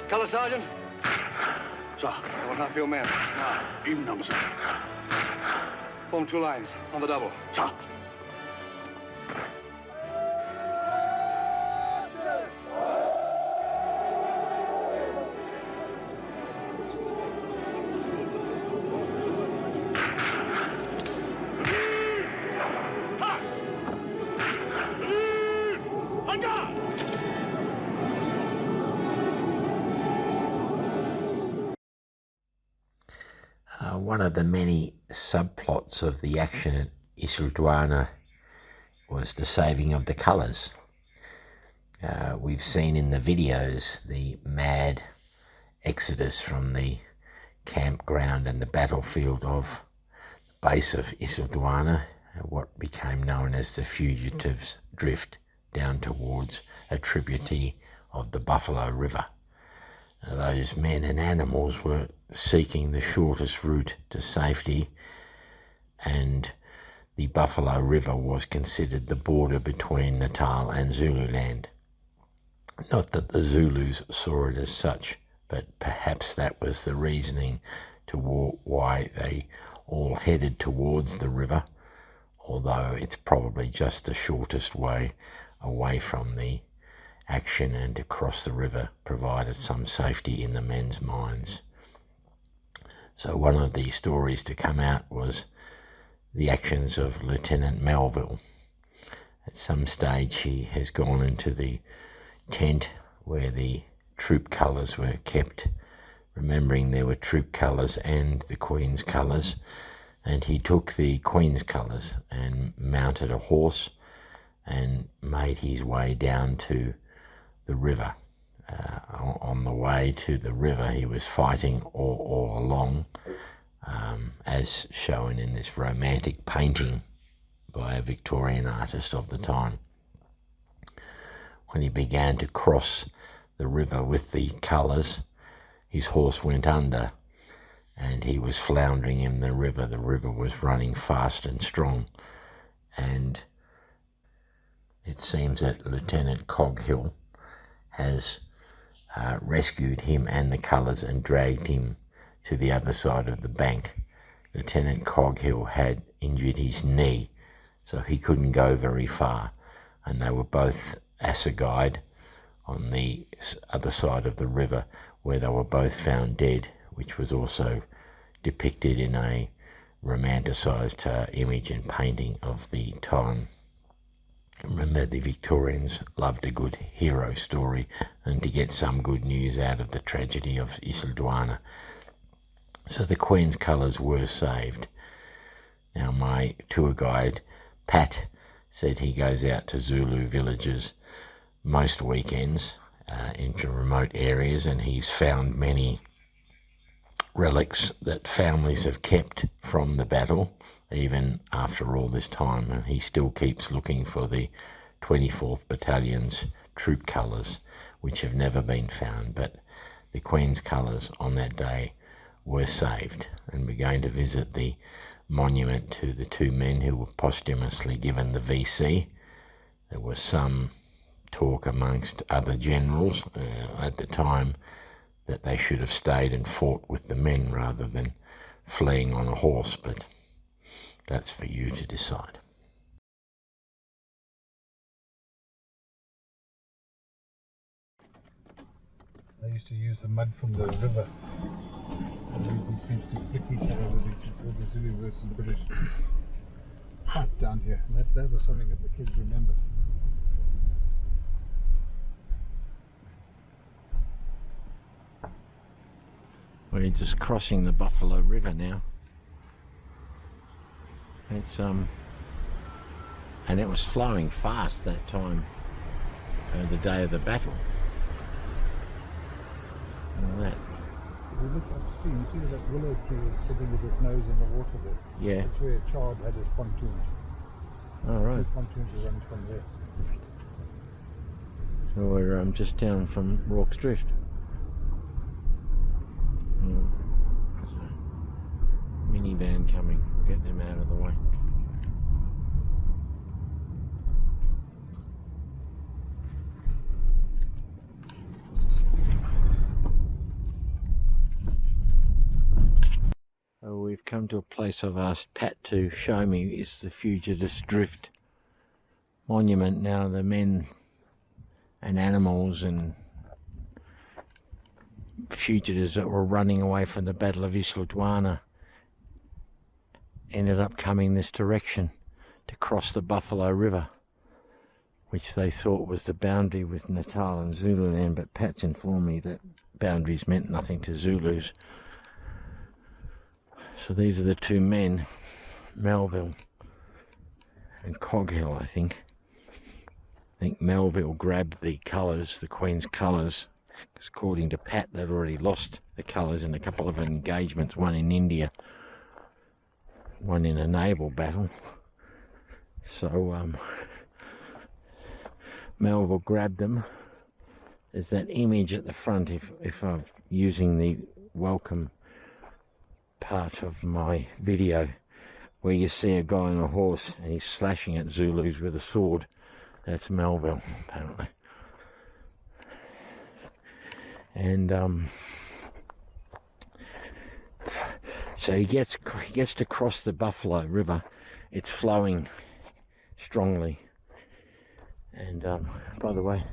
Colour, Sergeant? Sir. I want half your men. Now. Even number, sir. Form 2 lines, on the double. Sir. One of the many subplots of the action at Isandlwana was the saving of the colours. We've seen in the videos the mad exodus from the campground and the battlefield of the base of Isandlwana, what became known as the Fugitives' Drift, down towards a tributary of the Buffalo River. Those men and animals were seeking the shortest route to safety, and the Buffalo River was considered the border between Natal and Zululand. Not that the Zulus saw it as such, but perhaps that was the reasoning to why they all headed towards the river, although it's probably just the shortest way away from the action, and to cross the river provided some safety in the men's minds. So one of the stories to come out was the actions of Lieutenant Melville. At some stage he has gone into the tent where the troop colours were kept, remembering there were troop colours and the Queen's colours, and he took the Queen's colours and mounted a horse and made his way down to the river. On the way to the river, he was fighting all along, as shown in this romantic painting by a Victorian artist of the time. When he began to cross the river with the colours, his horse went under and he was floundering in the river. The river was running fast and strong, and it seems that Lieutenant Coghill has rescued him and the colours and dragged him to the other side of the bank. Lieutenant Coghill had injured his knee, so he couldn't go very far, and they were both assegaied on the other side of the river, where they were both found dead, which was also depicted in a romanticised image and painting of the time. Remember, the Victorians loved a good hero story, and to get some good news out of the tragedy of Isandlwana. So the Queen's colours were saved. Now, my tour guide, Pat, said he goes out to Zulu villages most weekends into remote areas, and he's found many relics that families have kept from the battle, even after all this time, and he still keeps looking for the 24th Battalion's troop colours, which have never been found. But the Queen's colours on that day were saved, and we're going to visit the monument to the two men who were posthumously given the VC. There was some talk amongst other generals at the time that they should have stayed and fought with the men rather than fleeing on a horse, but that's for you to decide. They used to use the mud from the river. It usually seems to flick each other with the Zulu versus the British. Right down here. That was something that the kids remember. We're just crossing the Buffalo River now. It's and it was flowing fast that time, the day of the battle. And that. If you look upstream, you see that willow tree is sitting with its nose in the water there. Yeah. That's where Chard had his pontoons. All right. Two pontoons are running from there. So we're just down from Rorke's Drift. There's a minivan coming. We'll get them out of the way. come to a place I've asked Pat to show me. Is the Fugitives Drift monument. Now the men and animals and fugitives that were running away from the Battle of Isandlwana ended up coming this direction to cross the Buffalo River, which they thought was the boundary with Natal and Zululand, but Pat's informed me that boundaries meant nothing to Zulus. So these are the two men, Melville and Coghill, I think. I think Melville grabbed the colours, the Queen's colours, because according to Pat they'd already lost the colours in a couple of engagements, one in India, one in a naval battle. So Melville grabbed them. There's that image at the front, if I'm using the welcome part of my video, where you see a guy on a horse and he's slashing at Zulus with a sword. That's Melville, apparently. And so he gets to cross the Buffalo River. It's flowing strongly. And by the way,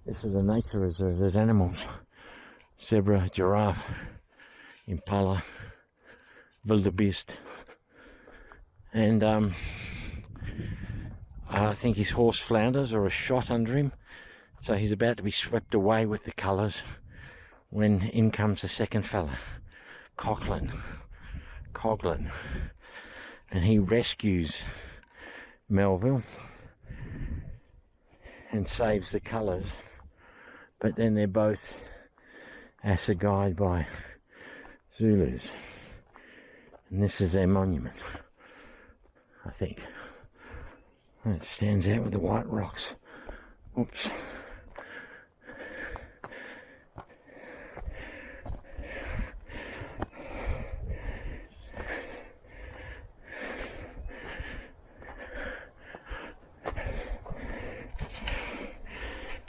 this is a nature reserve. There's animals: zebra, giraffe, impala, wildebeest, and I think his horse flounders or a shot under him, so he's about to be swept away with the colours when in comes the second fella, Coughlin, and he rescues Melville and saves the colours, but then they're both assegaied by Zulus, and this is their monument, I think. It stands out with the white rocks. Oops.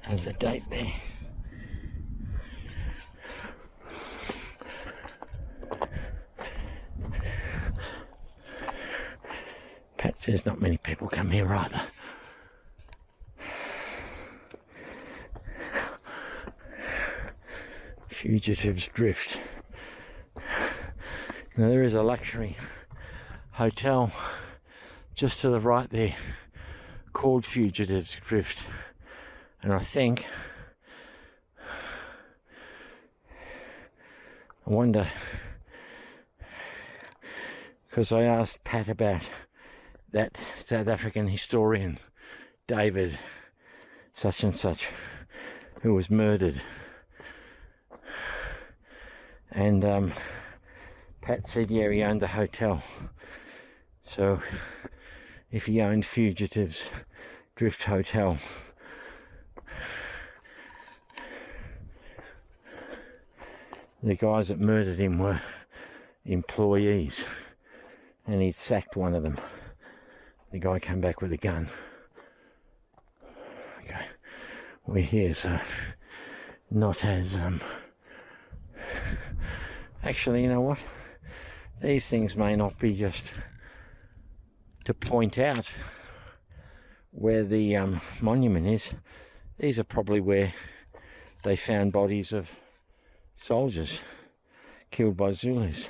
There's the date there. Pat says not many people come here either. Fugitives Drift. Now there is a luxury hotel just to the right there called Fugitives Drift, and I wonder, because I asked Pat about that South African historian David such and such who was murdered, and Pat said yeah, he owned the hotel. So if he owned Fugitives Drift Hotel, the guys that murdered him were employees, and he'd sacked one of them. The guy came back with a gun. Okay, we're here, so not as actually, you know what, these things may not be just to point out where the monument is. These are probably where they found bodies of soldiers killed by Zulus.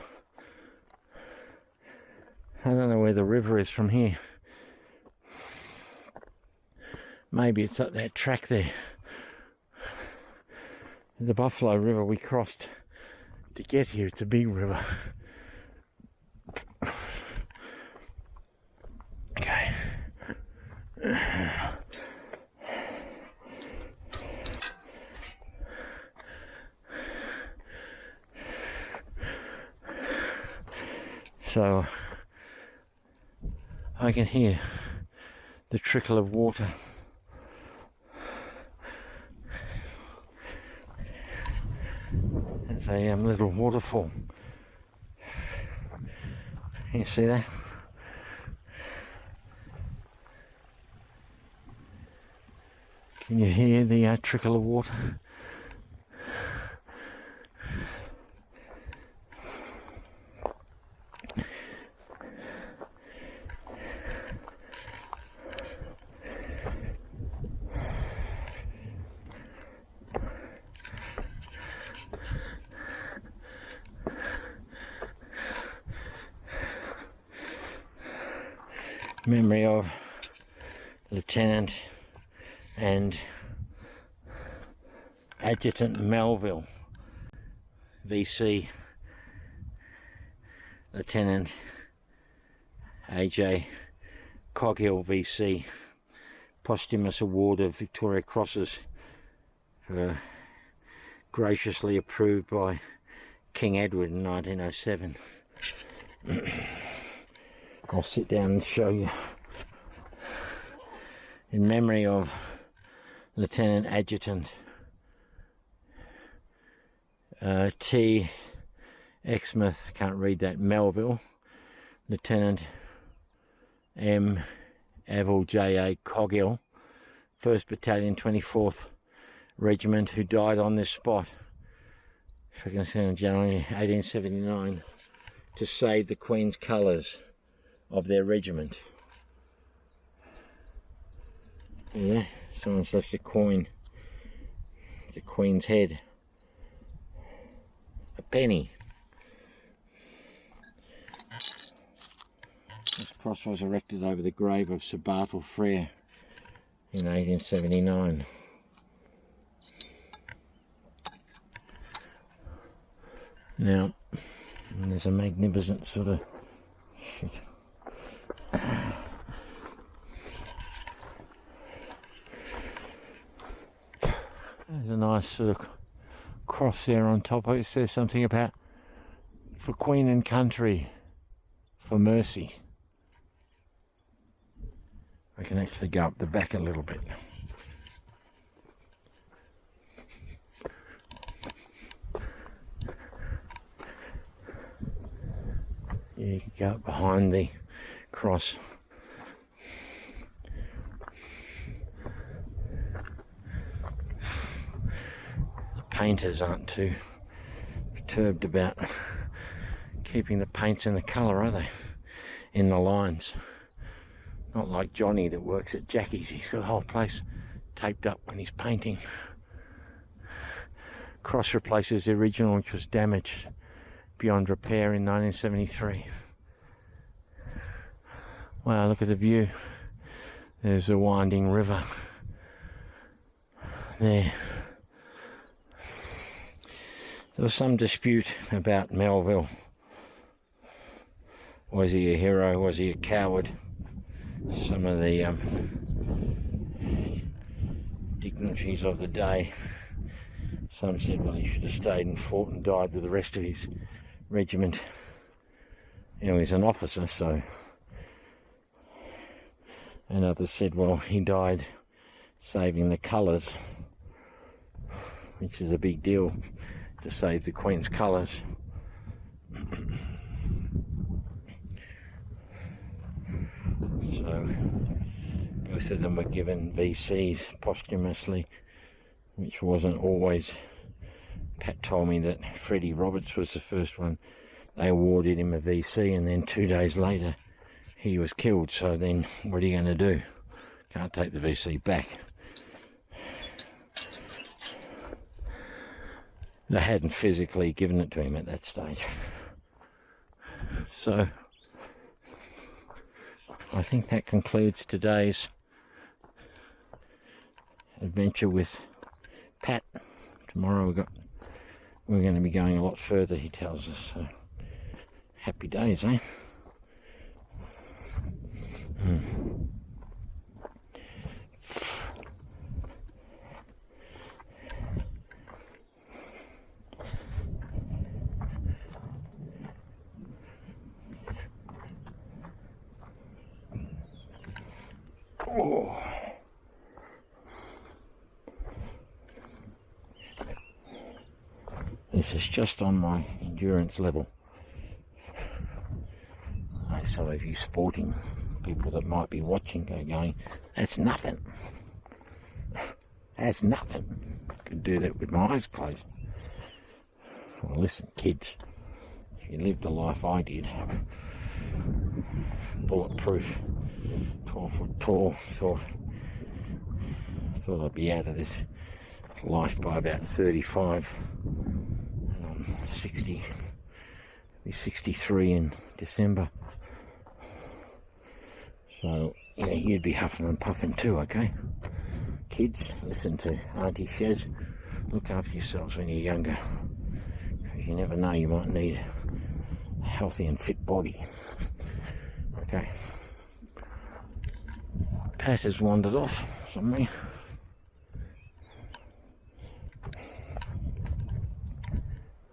I don't know where the river is from here. Maybe it's up that track there. The Buffalo River we crossed to get here. It's a big river. Okay. So I can hear the trickle of water. It's a little waterfall. Can you see that? Can you hear the trickle of water? Memory of Lieutenant and Adjutant Melville, VC Lieutenant AJ Coghill, VC, posthumous award of Victoria Crosses, graciously approved by King Edward in 1907. I'll sit down and show you. In memory of Lieutenant Adjutant T. Exmouth, I can't read that, Melville, Lieutenant M. Avil J.A. Coghill, 1st Battalion, 24th Regiment, who died on this spot, 2nd January 1879, to save the Queen's colours of their regiment. Yeah, someone's left a coin. It's a Queen's head. A penny. This cross was erected over the grave of Sir Bartle Frere in 1879. Now, there's a magnificent sort of there's a nice sort of cross there on top. It says something about for Queen and Country, for mercy. I can actually go up the back a little bit. Yeah, you can go up behind the cross. The painters aren't too perturbed about keeping the paints in the colour, are they? In the lines. Not like Johnny that works at Jackie's. He's got the whole place taped up when he's painting. Cross replaces the original, which was damaged beyond repair in 1973. Wow, look at the view. There's a winding river there. There was some dispute about Melville. Was he a hero? Was he a coward? Some of the dignitaries of the day, some said, well, he should have stayed and fought and died with the rest of his regiment. You know, he's an officer, so. And others said, well, he died saving the colours, which is a big deal, to save the Queen's colours. So both of them were given VCs posthumously, which wasn't always. Pat told me that Freddie Roberts was the first one. They awarded him a VC, and then 2 days later he was killed. So then what are you going to do? Can't take the VC back. They hadn't physically given it to him at that stage. So I think that concludes today's adventure with Pat. Tomorrow we're going to be going a lot further, he tells us. So happy days, eh? Oh. This is just on my endurance level. Some of you sporting people that might be watching are going, that's nothing. That's nothing. I could do that with my eyes closed. Well, listen, kids, if you lived the life I did, bulletproof, 12 foot tall, thought I'd be out of this life by about 35, and I'm 60, be 63 in December. So So, yeah, you'd be huffing and puffing too, okay? Kids, listen to Auntie Shez. Look after yourselves when you're younger. Because you never know, you might need a healthy and fit body. Okay. Pat has wandered off somewhere. I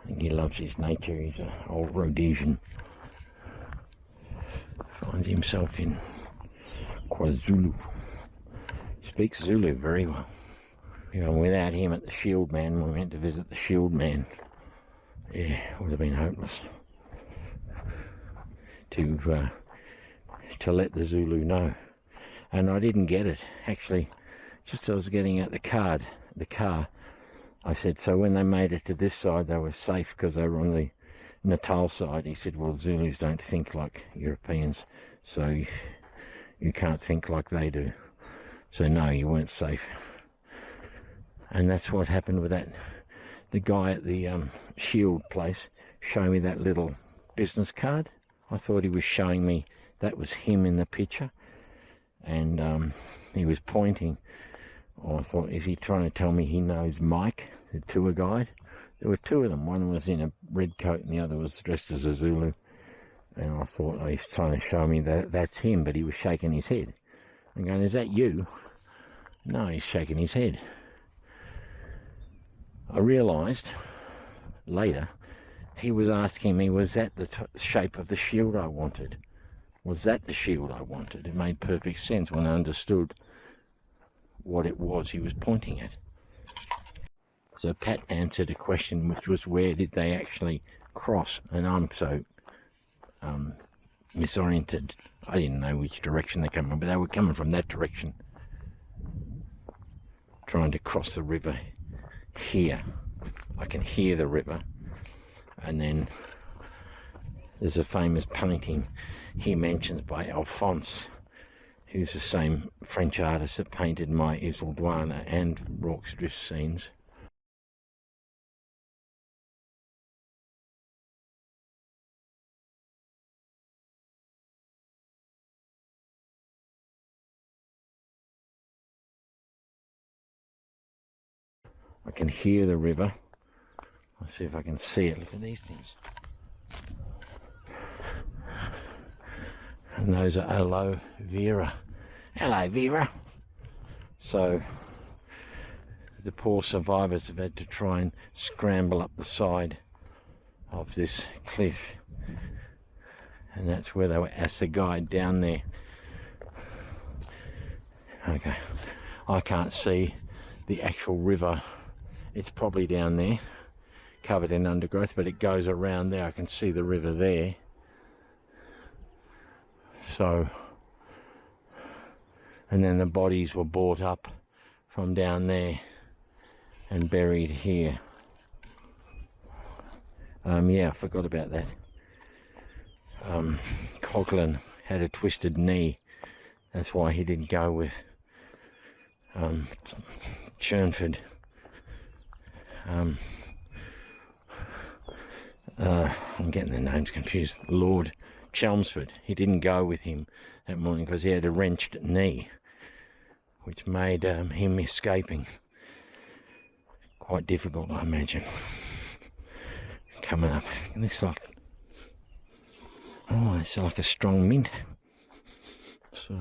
think he loves his nature. He's an old Rhodesian. Finds himself in KwaZulu. Speaks Zulu very well. You know, without him at the Shield Man, we went to visit the Shield Man. Yeah, it would have been hopeless to let the Zulu know. And I didn't get it. Actually, just as I was getting out the car, I said, so when they made it to this side, they were safe because they were on the Natal side. He said, well, Zulus don't think like Europeans, so you can't think like they do. So no, you weren't safe. And that's what happened with that. The guy at the Shield place showed me that little business card. I thought he was showing me that was him in the picture. And he was pointing. Oh, I thought, is he trying to tell me he knows Mike, the tour guide? There were two of them. One was in a red coat and the other was dressed as a Zulu. And I thought, oh, he's trying to show me that that's him, but he was shaking his head. I'm going, is that you? No, he's shaking his head. I realised later he was asking me, was that the shape of the shield I wanted? Was that the shield I wanted? It made perfect sense when I understood what it was he was pointing at. So Pat answered a question, which was, where did they actually cross? And I'm so misoriented. I didn't know which direction they came from, but they were coming from that direction, trying to cross the river here. I can hear the river. And then there's a famous painting he mentions by Alphonse, who's the same French artist that painted my Isandlwana and Rorke's Drift scenes. I can hear the river. I'll see if I can see it. Look at these things. And those are aloe vera. Hello, Vera. So the poor survivors have had to try and scramble up the side of this cliff. And that's where they were assegaied, down there. Okay. I can't see the actual river. It's probably down there, covered in undergrowth, but it goes around there. I can see the river there. So, and then the bodies were brought up from down there and buried here. Yeah, I forgot about that. Coghill had a twisted knee. That's why he didn't go with Chernford. I'm getting the names confused. Lord Chelmsford. He didn't go with him that morning because he had a wrenched knee, which made him escaping quite difficult, I imagine. Coming up, and this like, oh, it's like a strong mint. So